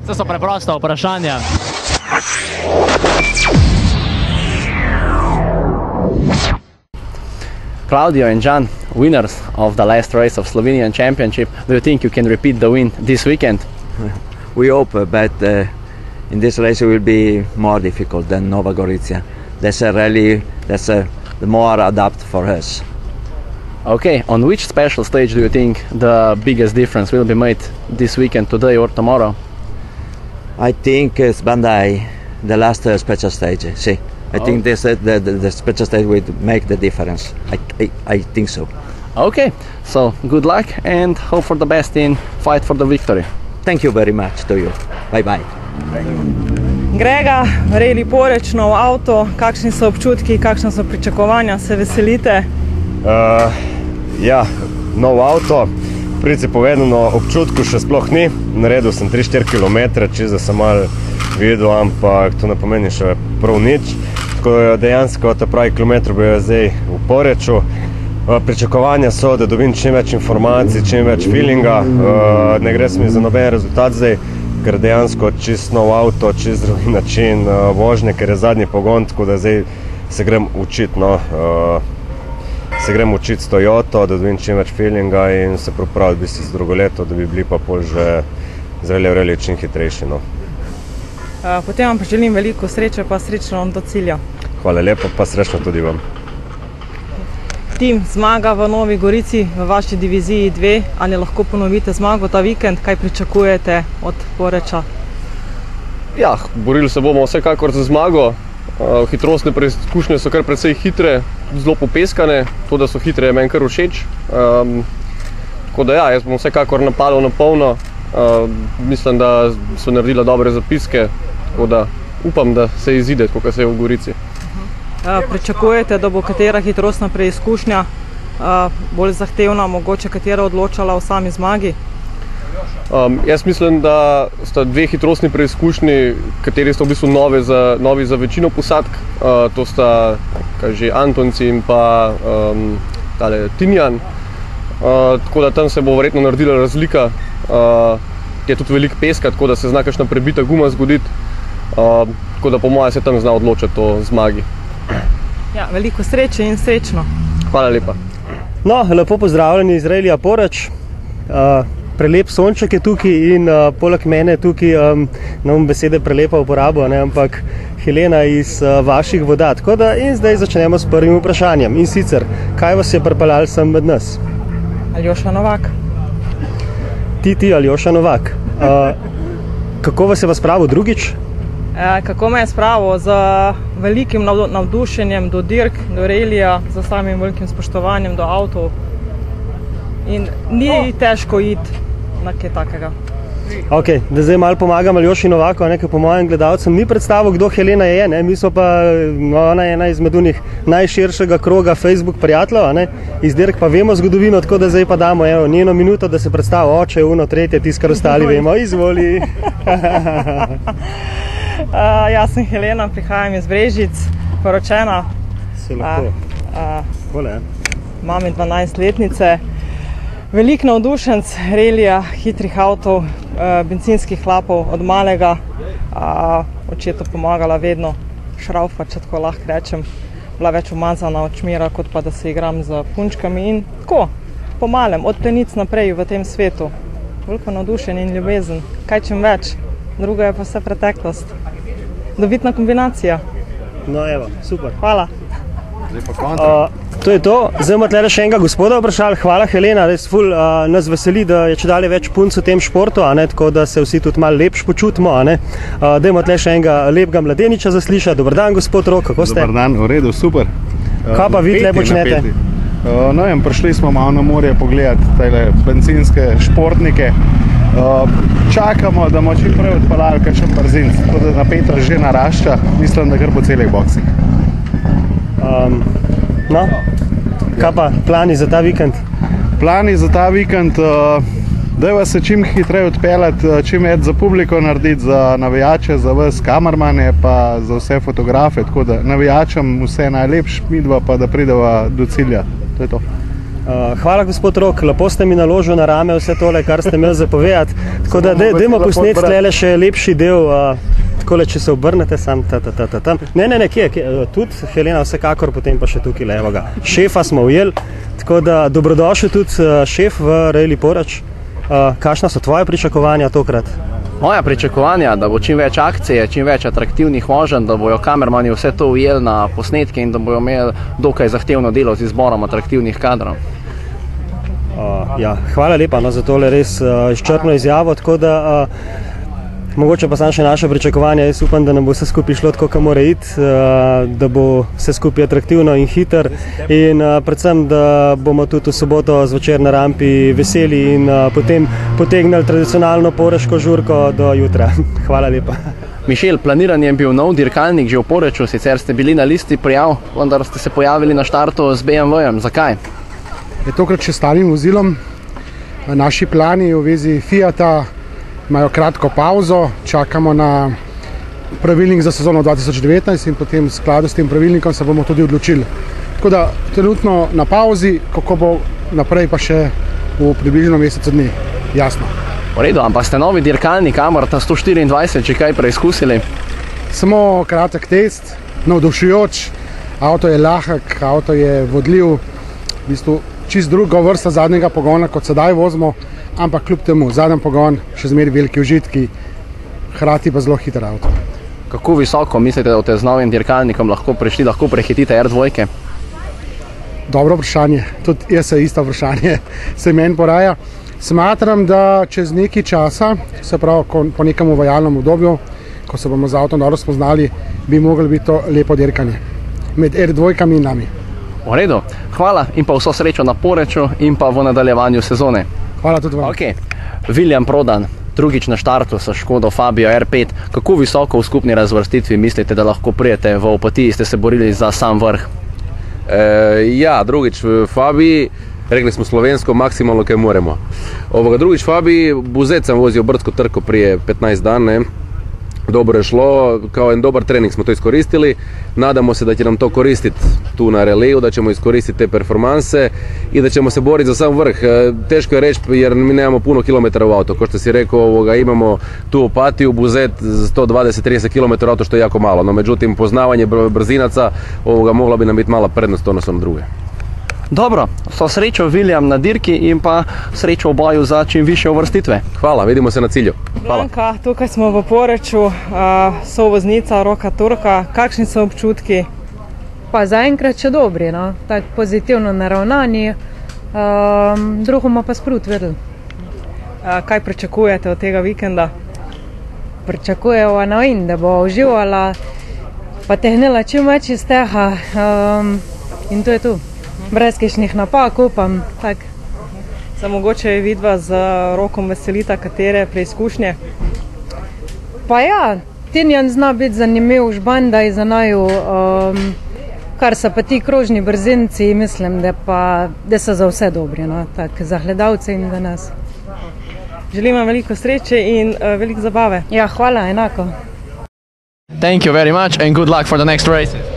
To so preprosta vprašanja. Claudio and Jan, winners of the last race of Slovenian Championship. Do you think you can repeat the win this weekend? We hope, but in this race it will be more difficult than Nova Gorizia. That's the more adapt for us. Okay, on which special stage do you think the biggest difference will be made this weekend, today or tomorrow? I think it's Bandai, the last special stage. See, I think this the special stage will make the difference. I think so. Okay, so good luck and hope for the best in fight for the victory. Thank you very much to you. Bye bye. Grega, Rally Poreč, nov avto, kakšni so občutki, kakšna so pričakovanja, se veselite? Ja, nov avto, v principu povedano občutku še sploh ni, naredil sem 3-4 km, čisto da sem malo videl, ampak to ne pomeni še prav nič, tako da dejansko ta pravi kilometr bo zdaj v Poreču. Pričakovanja so, da dobim čim več informacij, čim več feelinga, ne gre se mi za noben rezultat zdaj, ker dejansko čist nov avto, čist drugi način vožnje, ker je zadnji pogon, tako da zdaj se grem učiti, s Toyoto, da dobim čim več feelinga in se pripraviti v bistvu z drugo leto, da bi bili pa pol že zreli čim hitrejši. Potem vam pa želim veliko sreče, pa srečno do cilja. Hvala lepa, pa srečno tudi vam. Tim zmaga v Novi Gorici v vaši diviziji 2. Ali lahko ponovite zmago ta vikend? Kaj pričakujete od Poreča? Ja, borili se bomo vsekakor za zmago. Hitrostne preizkušnje so kar precej hitre, zelo popeskane. To, da so hitre, je meni kar všeč. Tako da ja, jaz bom vsekakor napadal na polno. Mislim, da so naredila dobre zapiske, tako da upam, da se izide, tako kot se je v Gorici. Pričakujete, da bo katera hitrostna preizkušnja bolj zahtevna, mogoče katera odločala o sami zmagi? Jaz mislim, da sta dve hitrostni preizkušnji, kateri sta v bistvu novi za večino posadk. To sta Antonci in pa Tinjan. Tako da tam se bo verjetno naredila razlika. Je tudi veliko peska, tako da se zna kakšna prebita guma zgoditi. Tako da po mojem se tam zna odločiti o zmagi. Ja, veliko sreče in srečno. Hvala lepa. No, lepo pozdravljeni iz Rallija Poreč. Prelep sonček je tukaj in poleg mene tukaj, ne bom besede prelepa uporabo, ampak Helena iz vaših voda. Tako da in zdaj začnemo s prvim vprašanjem. In sicer, kaj vas je pripeljalo sem med nas? Aljoša Novak. Ti Aljoša Novak. Kako vas je spravil drugič? Kako me je spravil? Z velikim navdušenjem do dirk, do relija, z samim velikim spoštovanjem do avtov. In ni težko iti na kaj takega. Ok, da zdaj malo pomagam Aljoši Novaku, ker po mojim gledalcem ni predstavil, kdo Helena je. Mi so pa, ona je ena izmed unih najširšega kroga Facebook prijateljev, iz dirk pa vemo zgodovino, tako da zdaj pa damo njeno minuto, da se predstavi oče, uno, tretje, tisto, kar ostali vemo. Izvoli! Jaz sem Helena, prihajam iz Brežic, poročena. Se lahko. Mami 12-letnice. Velik navdušenc relija, hitrih avtov, bencinskih hlapov od malega. Očetu pomagala vedno šraufa, če tako lahko rečem. Bila več umazana od šmira, kot pa da se igram z punčkami in tako, po malem, od plenic naprej v tem svetu. Veliko navdušenje in ljubezen, kaj čem več, drugo je pa vse preteklost. Dobitna kombinacija. No evo, super. Hvala. To je to. Zdaj imamo tukaj še enega gospoda vprašali. Hvala Helena, res ful nas veseli, da je čedalje več punc v tem športu, tako da se vsi tudi malo lepš počutimo. Dajmo tukaj še enega lepega mladeniča zaslišati. Dobar dan, gospod Rok, kako ste? Dobar dan, v redu, super. Kaj pa vi tukaj počnete? No vem, prišli smo malo na morje pogledati tele bencinske športnike. Čakamo, da bomo čim prej odpeljali kakšen brzinc, tako da napetost že narašča, mislim, da kar po celih boksih. No, kaj pa plani za ta vikend? Plani za ta vikend, dajva se čim hitreje odpeljati, čim več za publiko narediti, za navijače, za vas kamermane, pa za vse fotografe, tako da navijačem vse najlepš, midva pa da prideva do cilja. To je to. Hvala, gospod Rok, lepo ste mi naložili na rame vse tole, kar ste imeli zapovedati. Tako da dajmo posneti tlele še lepši del, takole, če se obrnete sam, tam. Ne, kje, tudi Helena vsekakor, potem pa še tukaj, evo ga. Šefa smo ujeli, tako da dobrodošel tudi šef v Rally Porreč. Kakšna so tvoje pričakovanja tokrat? Moja pričakovanja, da bo čim več akcije, čim več atraktivnih voženj, da bojo kamermani vse to ujeli na posnetke in da bojo imeli dokaj zahtevno delo z izborom atraktivnih kadrov. Ja, hvala lepa za tole res izčrpno izjavo, tako da mogoče pa samo še naše pričakovanje. Jaz upam, da nam bo vse skupaj šlo tako, kako mora iti, da bo vse skupaj atraktivno in hiter in predvsem, da bomo tudi v soboto zvečer na rampi veseli in potem potegnili tradicionalno poreško žurko do jutra. Hvala lepa. Mišel, planiran je bil nov dirkalnik že v Poreču, sicer ste bili na listi prijav, vendar ste se pojavili na štartu z BMW-jem. Zakaj? Je tokrat še starim vozilom. Naši plani v vezi Fiata imajo kratko pauzo, čakamo na pravilnik za sezono 2019 in potem v skladu s tem pravilnikom se bomo tudi odločili. Tako da trenutno na pauzi, kako bo naprej pa še v približno mesecu dni, jasno. V redu, ampak ste novi dirkalnik Amarta 124 že kaj preizkusili? Samo kratek test, navdušujoč, avto je lahek, avto je vodljiv, v bistvu čist druga vrsta zadnjega pogona, kot sedaj vozimo, ampak kljub temu, zadnji pogon, še zmeraj veliki užitki, hkrati pa zelo hiter avto. Kako visoko mislite, da boste z novim dirkalnikom lahko prišli, lahko prehitite R2? Dobro vprašanje, tudi jaz se isto vprašanje se meni poraja. Smatram, da čez nekaj časa, se pravi po nekem uvajalnem obdobju, ko se bomo z avtom dobro spoznali, bi mogli biti to lepo dirkanje med R2 in nami. V redu, hvala in pa vso srečo na Poreču in pa v nadaljevanju sezone. Hvala tudi vam. Okay. William Prodan, drugič na štartu sa Škodo Fabio R5. Kako visoko v skupni razvrstitvi mislite, da lahko prijete? V Opatiji ste se borili za sam vrh. Ja, drugič v Fabiji, rekli smo slovensko, maksimalno kaj moremo. Drugič v Fabiji, Buzet sam vozio brdsko trko prije 15 dana. Dobro je šlo, kao jedan dobar trening smo to iskoristili. Nadamo se da će nam to koristiti tu na reliju, da ćemo iskoristiti te performanse i da ćemo se boriti za sam vrh. Teško je reći jer mi nemamo puno kilometara u auto. Kao što si rekao, imamo tu Opatiju, Buzet 120-30 km auto što je jako malo. No međutim, poznavanje brzinaca mogla bi nam biti mala prednost odnosno na druge. Dobro, so srečo William na dirki in pa srečo v boju za čim više uvrstitve. Hvala, vidimo se na cilju. Hvala. Blanka, tukaj smo v Poreču, sovoznica Roka Turka. Kakšni so občutki? Pa zaenkrat še dobri, no? Tako pozitivno naravnani, drugo pa sprut vedel. Kaj pričakujete od tega vikenda? Pričakujemo, da bo uživala, pa tehnila čim več iz tega in to je tu. Brez kakšnih napak, upam. Se mogoče je vidva z Rokom veselita katere preizkušnje? Pa ja, Tinjan zna biti zanimiv žbandaj za naju, kar so pa ti krožni brzinci, mislim, da so za vse dobri, no? Tak, za gledalce in za nas. Želim vam veliko sreče in veliko zabave. Ja, hvala, enako. Thank you very much and good luck for the next races.